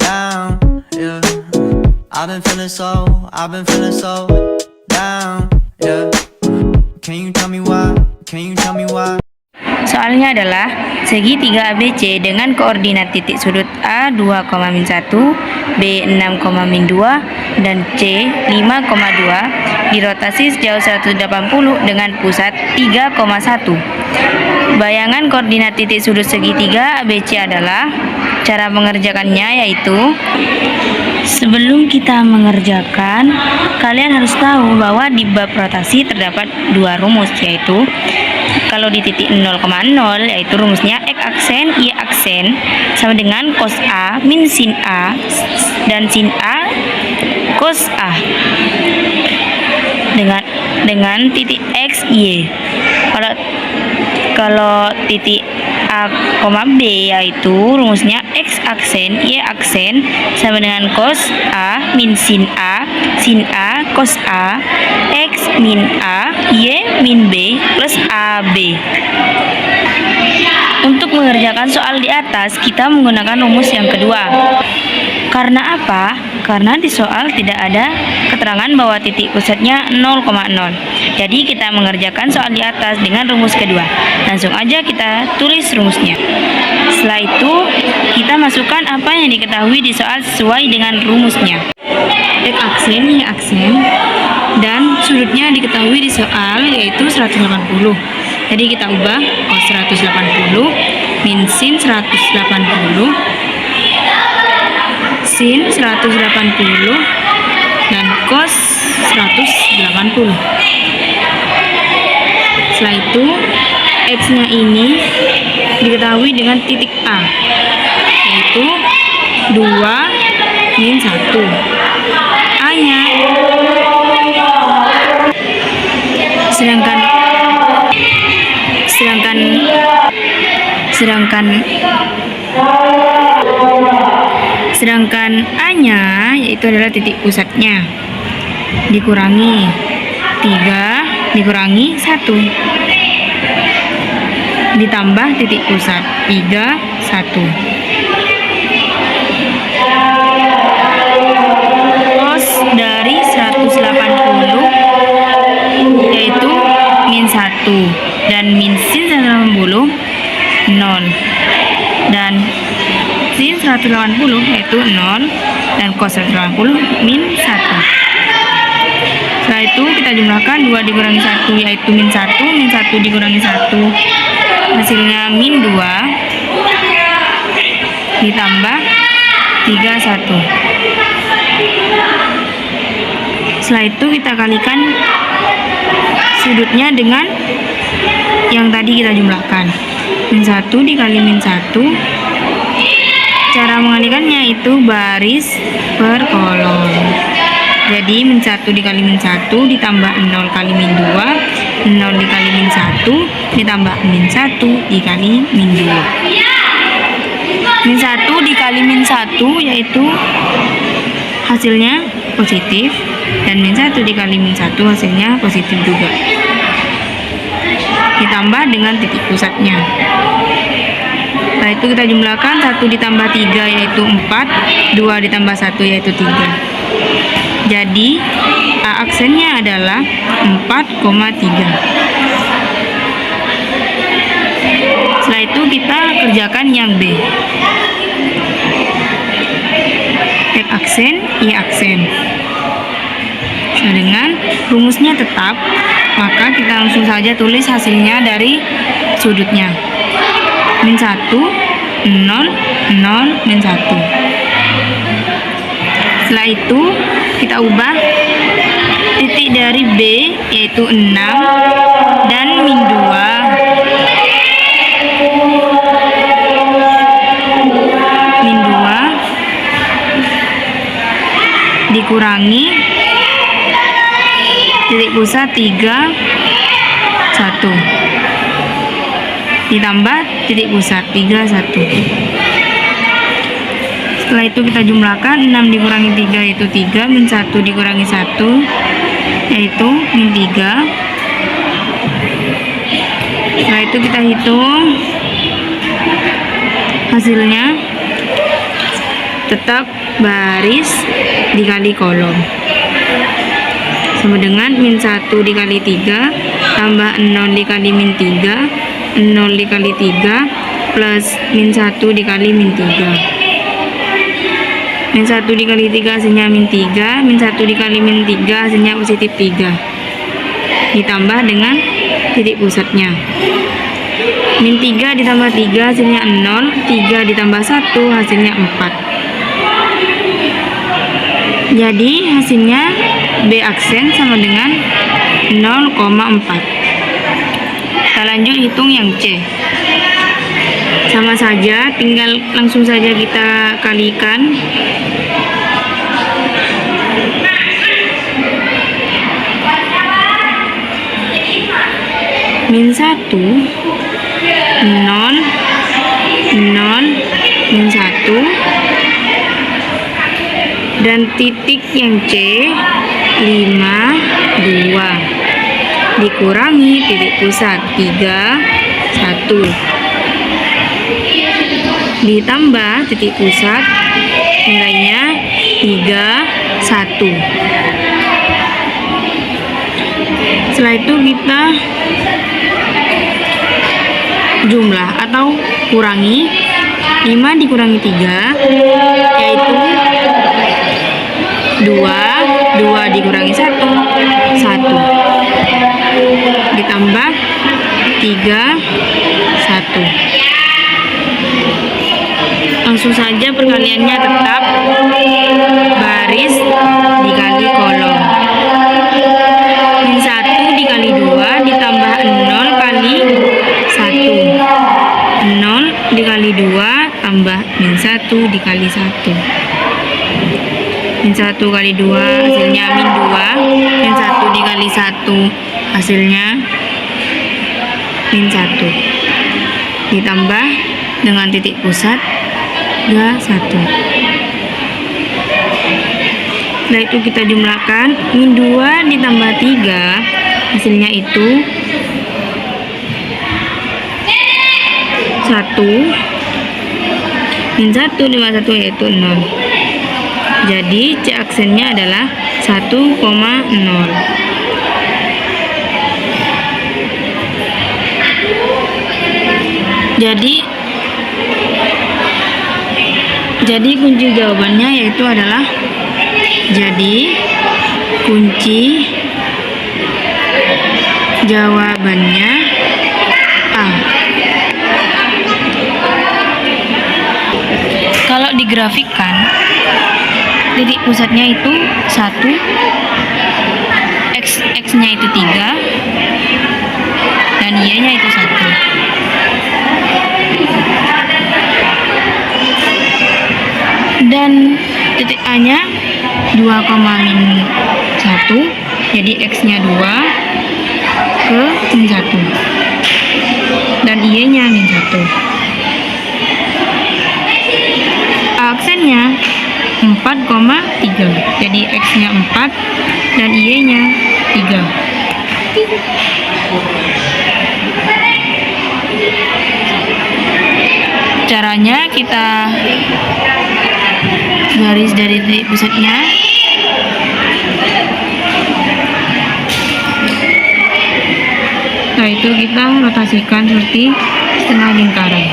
down, yeah. I've been feeling so down, yeah. Can you tell me why? Can you tell me why? Soalnya adalah segitiga ABC dengan koordinat titik sudut A 2,-1, B 6,-2, dan C 5,2 dirotasi sejauh 180 dengan pusat 3,1. Bayangan koordinat titik sudut segitiga ABC adalah, cara mengerjakannya yaitu, sebelum kita mengerjakan, kalian harus tahu bahwa di bab rotasi terdapat dua rumus, yaitu kalau di titik 0,0 yaitu rumusnya X aksen Y aksen sama dengan cos A min sin A dan sin A cos A dengan titik X Y. Kalau titik A, B yaitu rumusnya X aksen Y aksen sama dengan cos A min sin A cos A X min A Y min B plus AB. Untuk mengerjakan soal di atas, kita menggunakan rumus yang kedua. Karena apa? Karena di soal tidak ada keterangan bahwa titik pusatnya 0,0. Jadi kita mengerjakan soal di atas dengan rumus kedua. Langsung aja kita tulis rumusnya. Setelah itu, kita masukkan apa yang diketahui di soal sesuai dengan rumusnya. X aksen, Y aksen, dan sudutnya diketahui di soal yaitu 180. Jadi kita ubah cos 180 min sin 180 sin 180 dan cos 180. Setelah itu X-nya ini diketahui dengan titik A yaitu 2 min 1. A-nya sedangkan A-nya yaitu adalah titik pusatnya dikurangi 3 dikurangi 1 ditambah titik pusat 3 1. Cos dari 180 yaitu min 1 dan min sin 180 0 dan sin 180 yaitu 0 dan cos 180 min 1. Setelah itu kita jumlahkan 2 dikurangi 1 yaitu min 1 dikurangi 1 hasilnya min 2 ditambah 3 1. Setelah itu kita kalikan sudutnya dengan yang tadi kita jumlahkan, min 1 dikali min 1. Cara mengalikannya itu baris per kolom. Jadi min 1 dikali min 1 ditambah 0 kali min 2, 0 dikali min 1 ditambah min 1 dikali min 2. Min 1 dikali min 1 yaitu hasilnya positif, dan min 1 dikali min 1 hasilnya positif juga. Ditambah dengan titik pusatnya. Setelah itu kita jumlahkan 1 ditambah 3 yaitu 4, 2 ditambah 1 yaitu 3. Jadi A aksennya adalah 4,3. Setelah itu kita kerjakan yang B. X aksen, Y aksen. Nah, dengan rumusnya tetap, maka kita langsung saja tulis hasilnya dari sudutnya. Min 1, 0, 0, min 1. Setelah itu kita ubah titik dari B yaitu 6 dan min 2. Min 2 dikurangi titik pusat 3 1 ditambah titik pusat 3 1. Setelah itu kita jumlahkan 6 dikurangi 3 yaitu 3, min 1 dikurangi 1 yaitu min 3. Setelah itu kita hitung hasilnya tetap baris dikali kolom. Sama dengan min 1 dikali 3 tambah 0 dikali min 3, 0 dikali 3 plus min 1 dikali min 3. Min 1 dikali 3 hasilnya min 3, min 1 dikali min 3 hasilnya positif 3. Ditambah dengan titik pusatnya. Min 3 ditambah 3 hasilnya 0, 3 ditambah 1 hasilnya 4. Jadi hasilnya B aksen sama dengan 0,4. Kita lanjut hitung yang C. Sama saja, tinggal langsung saja kita kalikan. Min 1, 0, 0, min 1, dan titik yang C 5, 2 dikurangi titik pusat 3, 1 ditambah titik pusat nilainya 3, 1. Setelah itu kita jumlah atau kurangi 5 dikurangi 3 yaitu 2, 2 dikurangi 1, 1 ditambah 3, 1. Langsung saja perkaliannya tetap baris dikali kolom. Min 1 dikali 2 ditambah 0 kali 1, 0 dikali 2 tambah min 1 dikali 1. Min 1 kali 2 hasilnya min 2, min 1 dikali 1 hasilnya min 1 ditambah dengan titik pusat 3, 1. Setelah itu kita jumlahkan min 2 ditambah 3 hasilnya itu 1, min 1 ditambah 1 yaitu 0. Jadi C aksennya adalah 1,0. Jadi kunci jawabannya yaitu adalah kunci jawabannya A. Kalau digrafikkan titik pusatnya itu 1, X-nya itu 3, dan Y-nya itu 1. Dan titik A-nya 2,-1, jadi X-nya 2 ke min 1, dan Y-nya min 1. Aksennya 4,3, jadi X-nya 4 dan Y-nya 3. Caranya kita garis dari titik pusatnya, setelah itu kita rotasikan seperti setengah lingkaran.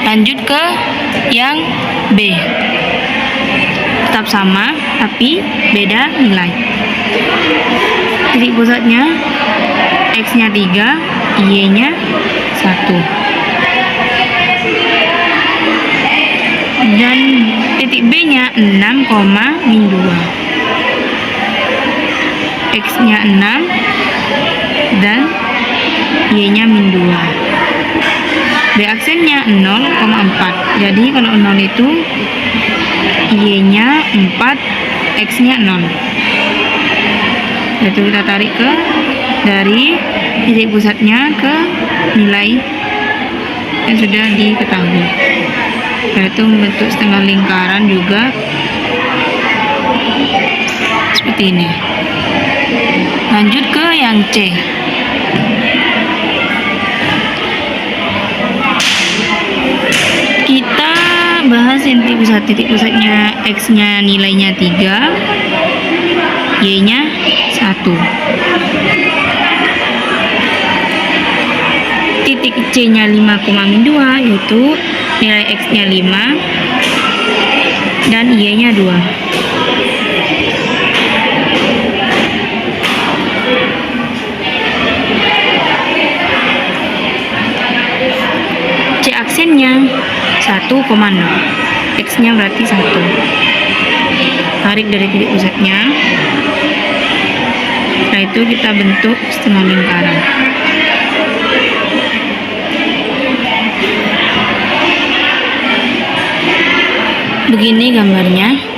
Lanjut ke yang B, tetap sama tapi beda nilai. Titik pusatnya X-nya 3, Y-nya 1, dan titik B-nya 6,-2, X-nya 6 dan Y-nya min 2. B aksennya 0,4, jadi kalau 0 itu Y-nya 4, X-nya 0. Itu kita tarik ke dari titik pusatnya ke nilai yang sudah diketahui, yaitu membentuk setengah lingkaran juga seperti ini. Lanjut ke yang C. Kita bahas aksen titik pusatnya X-nya nilainya 3, Y-nya 1. Titik C-nya 5,2, yaitu nilai X-nya 5 dan Y-nya 2. C aksennya 1,0, X-nya berarti 1. Tarik dari titik pusatnya. Setelah itu kita bentuk setengah lingkaran. Begini gambarnya.